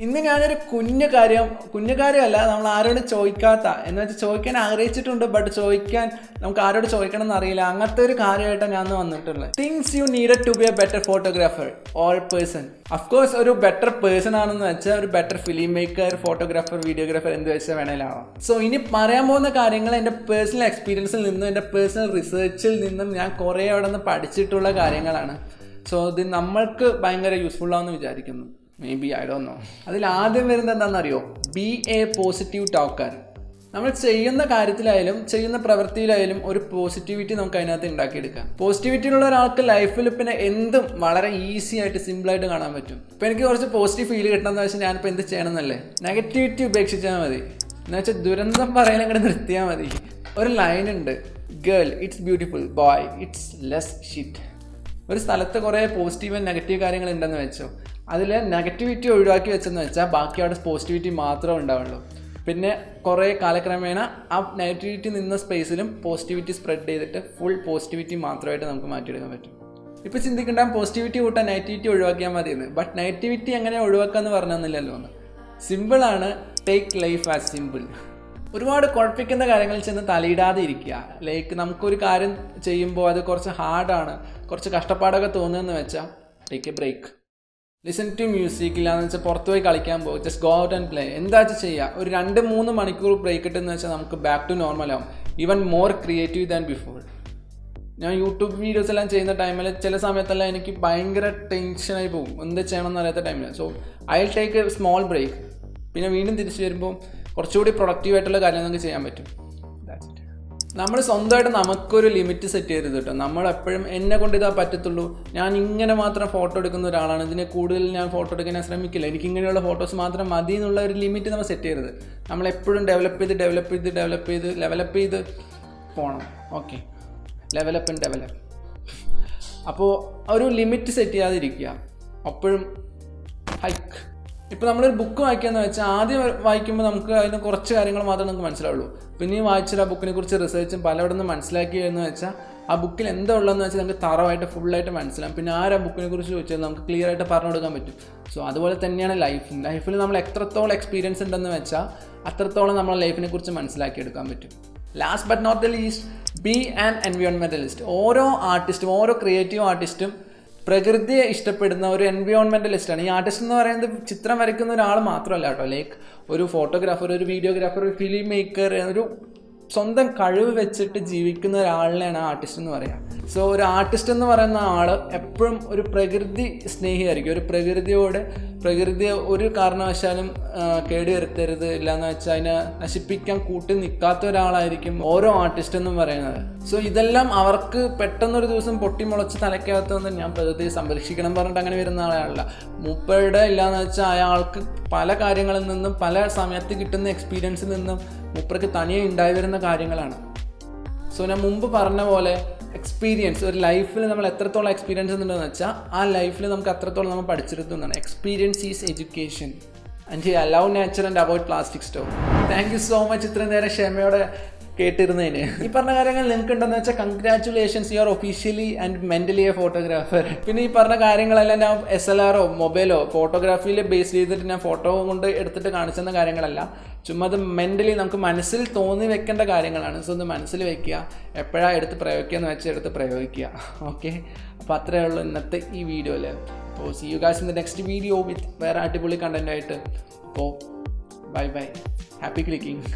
ഇന്ന് ഞാനൊരു കുഞ്ഞു കാര്യമല്ല, നമ്മൾ ആരോടും ചോദിക്കാത്ത, എന്ന് വെച്ചാൽ ചോദിക്കാൻ ആഗ്രഹിച്ചിട്ടുണ്ട്, ബട്ട് നമുക്ക് ആരോട് ചോദിക്കണം എന്നറിയില്ല. അങ്ങനത്തെ ഒരു കാര്യമായിട്ടാണ് ഞാൻ വന്നിട്ടുള്ളത്. Things you needed to be a better photographer or person. Of course ഒരു ബെറ്റർ പേഴ്സൺ ആണെന്ന് വെച്ചാൽ ഒരു better film maker, photographer, videographer എന്ത് വെച്ചാൽ വേണേലാവാം. സോ ഇനി പറയാൻ പോകുന്ന കാര്യങ്ങൾ എൻ്റെ പേഴ്സണൽ എക്സ്പീരിയൻസിൽ നിന്നും എൻ്റെ പേഴ്സണൽ റിസർച്ചിൽ നിന്നും ഞാൻ കുറേ അവിടെ നിന്ന് പഠിച്ചിട്ടുള്ള കാര്യങ്ങളാണ്. സോ ഇത് നമ്മൾക്ക് ഭയങ്കര യൂസ്ഫുൾ ആണെന്ന് വിചാരിക്കുന്നു. May be, I don't know. അതിൽ ആദ്യം വരുന്നത് എന്താണെന്നറിയോ? B A positive talker. നമ്മൾ ചെയ്യുന്ന കാര്യത്തിലായാലും ചെയ്യുന്ന പ്രവൃത്തിയിലായാലും ഒരു പോസിറ്റിവിറ്റി നമുക്ക് അതിനകത്ത് ഉണ്ടാക്കിയെടുക്കാം. പോസിറ്റിവിറ്റിയുള്ള ഒരാൾക്ക് ലൈഫിൽ പിന്നെ എന്തും വളരെ ഈസി ആയിട്ട് സിമ്പിളായിട്ട് കാണാൻ പറ്റും. ഇപ്പം എനിക്ക് കുറച്ച് പോസിറ്റീവ് ഫീൽ കിട്ടണമെന്ന് വെച്ചാൽ ഞാനിപ്പോൾ എന്ത് ചെയ്യണമെന്നല്ലേ? നെഗറ്റിവിറ്റി ഉപേക്ഷിച്ചാൽ മതി. എന്ന് വെച്ചാൽ ദുരന്തം പറയാൻ അങ്ങോട്ട് നിർത്തിയാൽ മതി. ഒരു ലൈൻ ഉണ്ട്, girl it's beautiful, boy it's less shit. ഒരു സ്ഥലത്ത് കുറേ പോസിറ്റീവ് ആൻഡ് നെഗറ്റീവ് കാര്യങ്ങൾ ഉണ്ടെന്ന് വെച്ചോ, അതിൽ നെഗറ്റിവിറ്റി ഒഴിവാക്കി വെച്ചെന്ന് വെച്ചാൽ ബാക്കി അവിടെ പോസിറ്റിവിറ്റി മാത്രമേ ഉണ്ടാവുള്ളൂ. പിന്നെ കുറേ കാലക്രമേണ ആ നെഗറ്റിവിറ്റി നിന്ന സ്പേസിലും പോസിറ്റിവിറ്റി സ്പ്രെഡ് ചെയ്തിട്ട് ഫുൾ പോസിറ്റിവിറ്റി മാത്രമായിട്ട് നമുക്ക് മാറ്റിയെടുക്കാൻ പറ്റും. ഇപ്പോൾ ചിന്തിക്കേണ്ട പോസിറ്റിവിറ്റി കൂട്ടാൻ നെഗറ്റിവിറ്റി ഒഴിവാക്കിയാൽ മതിയെന്ന്. ബട്ട് നെഗറ്റിവിറ്റി എങ്ങനെ ഒഴിവാക്കാമെന്ന് പറഞ്ഞൊന്നുമില്ലല്ലോ എന്ന്. സിമ്പിളാണ്, ടേക്ക് ലൈഫ് ആസ് സിമ്പിൾ. ഒരുപാട് കുഴപ്പിക്കുന്ന കാര്യങ്ങളിൽ ചെന്ന് തലയിടാതെ ഇരിക്കുക. ലൈക്ക് നമുക്കൊരു കാര്യം ചെയ്യുമ്പോൾ അത് കുറച്ച് ഹാർഡാണ്, കുറച്ച് കഷ്ടപ്പാടൊക്കെ തോന്നുന്നതെന്ന് വെച്ചാൽ take a break. Listen to music. ഇല്ലാന്ന് വെച്ചാൽ പുറത്ത് പോയി കളിക്കാൻ പോകും, just go out and play. എന്താ വെച്ചാൽ ചെയ്യുക. ഒരു 2-3 മണിക്കൂർ ബ്രേക്ക് ഇട്ടെന്ന് വെച്ചാൽ നമുക്ക് ബാക്ക് ടു നോർമൽ ആവും, even more creative than before. ഞാൻ യൂട്യൂബ് വീഡിയോസ് എല്ലാം ചെയ്യുന്ന ടൈമിൽ ചില സമയത്തെല്ലാം എനിക്ക് ഭയങ്കര ടെൻഷനായി പോകും, എന്ത് ചെയ്യണമെന്ന് അറിയാത്ത ടൈമിൽ. So I will take a small break. പിന്നെ വീണ്ടും തിരിച്ചു വരുമ്പോൾ കുറച്ചുകൂടി പ്രൊഡക്റ്റീവായിട്ടുള്ള കാര്യം നമുക്ക് ചെയ്യാൻ പറ്റും. നമ്മൾ സ്വന്തമായിട്ട് നമുക്കൊരു ലിമിറ്റ് സെറ്റ് ചെയ്ത് കേട്ടോ. നമ്മളെപ്പോഴും എന്നെ കൊണ്ട് ഇതാ പറ്റത്തുള്ളൂ, ഞാൻ ഇങ്ങനെ മാത്രം ഫോട്ടോ എടുക്കുന്ന ഒരാളാണ്, ഇതിനെ കൂടുതൽ ഞാൻ ഫോട്ടോ എടുക്കാൻ ഞാൻ ശ്രമിക്കില്ല, എനിക്ക് ഇങ്ങനെയുള്ള ഫോട്ടോസ് മാത്രം മതി എന്നുള്ള ഒരു ലിമിറ്റ് നമ്മൾ സെറ്റ് ചെയ്യരുത്. നമ്മളെപ്പോഴും ഡെവലപ്പ് ചെയ്ത് പോകണം. Okay, develop. അപ്പോൾ ഒരു ലിമിറ്റ് സെറ്റ് ചെയ്യാതിരിക്കുക അപ്പോഴും. ഹൈക്ക്. ഇപ്പോൾ നമ്മളൊരു ബുക്ക് വായിക്കുകയെന്ന് വെച്ചാൽ ആദ്യം വായിക്കുമ്പോൾ നമുക്ക് അതിന് കുറച്ച് കാര്യങ്ങൾ മാത്രമേ നമുക്ക് മനസ്സിലാവുള്ളൂ. പിന്നെയും വായിച്ചിട്ട് ആ ബുക്കിനെ കുറിച്ച് റിസർച്ചും പലവിടെ നിന്ന് മനസ്സിലാക്കിയെന്ന് വെച്ചാൽ ആ ബുക്കിൽ എന്താ ഉള്ളതെന്ന് വെച്ചാൽ നമുക്ക് തറവായിട്ട് ഫുള്ളായിട്ട് മനസ്സിലാവും. പിന്നെ ആ ബുക്കിനെ കുറിച്ച് ചോദിച്ചാൽ നമുക്ക് ക്ലിയർ ആയിട്ട് പറഞ്ഞു കൊടുക്കാൻ പറ്റും. സോ അതുപോലെ തന്നെയാണ് ലൈഫിൽ നമ്മൾ എത്രത്തോളം എക്സ്പീരിയൻസ് ഉണ്ടെന്ന് വെച്ചാൽ അത്രത്തോളം നമ്മളെ ലൈഫിനെ കുറിച്ച് മനസ്സിലാക്കിയെടുക്കാൻ പറ്റും. Last but not the least, be an environmentalist. ഓരോ ആർട്ടിസ്റ്റും, ഓരോ ക്രിയേറ്റീവ് ആർട്ടിസ്റ്റും പ്രകൃതിയെ ഇഷ്ടപ്പെടുന്ന ഒരു എൻവയോൺമെൻറ്റലിസ്റ്റാണ്. ഈ ആർട്ടിസ്റ്റ് എന്ന് പറയുന്നത് ചിത്രം വരയ്ക്കുന്ന ഒരാൾ മാത്രമല്ല കേട്ടോ. ലൈക്ക് ഒരു ഫോട്ടോഗ്രാഫർ, ഒരു വീഡിയോഗ്രാഫർ, ഒരു ഫിലിം മേക്കർ, ഒരു സ്വന്തം കഴിവ് വെച്ചിട്ട് ജീവിക്കുന്ന ഒരാളിനെയാണ് ആർട്ടിസ്റ്റ് എന്ന് പറയുക. സോ ഒരു ആർട്ടിസ്റ്റ് എന്ന് പറയുന്ന ആൾ എപ്പോഴും ഒരു പ്രകൃതി സ്നേഹിയായിരിക്കും. ഒരു പ്രകൃതിയെ ഒരു കാരണവശാലും കേടുവരുത്തരുത്, ഇല്ലയെന്ന് വെച്ചാൽ അതിനെ നശിപ്പിക്കാൻ കൂട്ടി നിൽക്കാത്ത ഒരാളായിരിക്കും ഓരോ ആർട്ടിസ്റ്റ് എന്നും പറയുന്നത്. സോ ഇതെല്ലാം അവർക്ക് പെട്ടെന്നൊരു ദിവസം പൊട്ടിമുളച്ച് തലയ്ക്കകത്തൊന്നും ഞാൻ പ്രകൃതിയെ സംരക്ഷിക്കണം പറഞ്ഞിട്ട് അങ്ങനെ വരുന്ന ആളല്ല. മൂപ്പരുടെ ഇല്ലയെന്ന് വെച്ചാൽ അയാൾക്ക് പല കാര്യങ്ങളിൽ നിന്നും പല സമയത്ത് കിട്ടുന്ന എക്സ്പീരിയൻസിൽ നിന്നും മൂപ്പർക്ക് തനിയെ ഉണ്ടായി വരുന്ന കാര്യങ്ങളാണ്. സോ ഞാൻ മുമ്പ് പറഞ്ഞ പോലെ എക്സ്പീരിയൻസ്, ഒരു ലൈഫിൽ നമ്മൾ എത്രത്തോളം എക്സ്പീരിയൻസ് ഉണ്ടെന്ന് വെച്ചാൽ ആ ലൈഫിൽ നമുക്ക് അത്രത്തോളം നമ്മൾ പഠിച്ചെടുക്കുന്നതാണ്. Experience is education. And love nature and avoid plastic stove. Thank you so much ഇത്രയും നേരം ക്ഷമയോടെ കേട്ടിരുന്നതിന്. ഈ പറഞ്ഞ കാര്യങ്ങൾ നിങ്ങൾക്ക് ഉണ്ടെന്ന് വെച്ചാൽ congratulations, you are officially and mentally A photographer. പിന്നെ ഈ പറഞ്ഞ കാര്യങ്ങളെല്ലാം ഞാൻ SLR മൊബൈലോ ഫോട്ടോഗ്രാഫിയിൽ ബേസ് ചെയ്തിട്ട് ഞാൻ ഫോട്ടോ കൊണ്ട് എടുത്തിട്ട് കാണിച്ചെന്ന കാര്യങ്ങളല്ല, ചുമ്മാ അത് മെൻ്റലി നമുക്ക് മനസ്സിൽ തോന്നി വെക്കേണ്ട കാര്യങ്ങളാണ്. സോ ഒന്ന് മനസ്സിൽ വെക്കുക, എപ്പോഴാണ് എടുത്ത് പ്രയോഗിക്കുക എന്ന് വെച്ചാൽ എടുത്ത് പ്രയോഗിക്കുക. ഓക്കെ, അപ്പോൾ അത്രയേ ഉള്ളൂ ഇന്നത്തെ ഈ വീഡിയോയിൽ. അപ്പോൾ see you guys in the next video with വേറെ അടിപൊളി കണ്ടൻ്റ് ആയിട്ട്. അപ്പോൾ ബൈ, ഹാപ്പി ക്ലിക്കിംഗ്.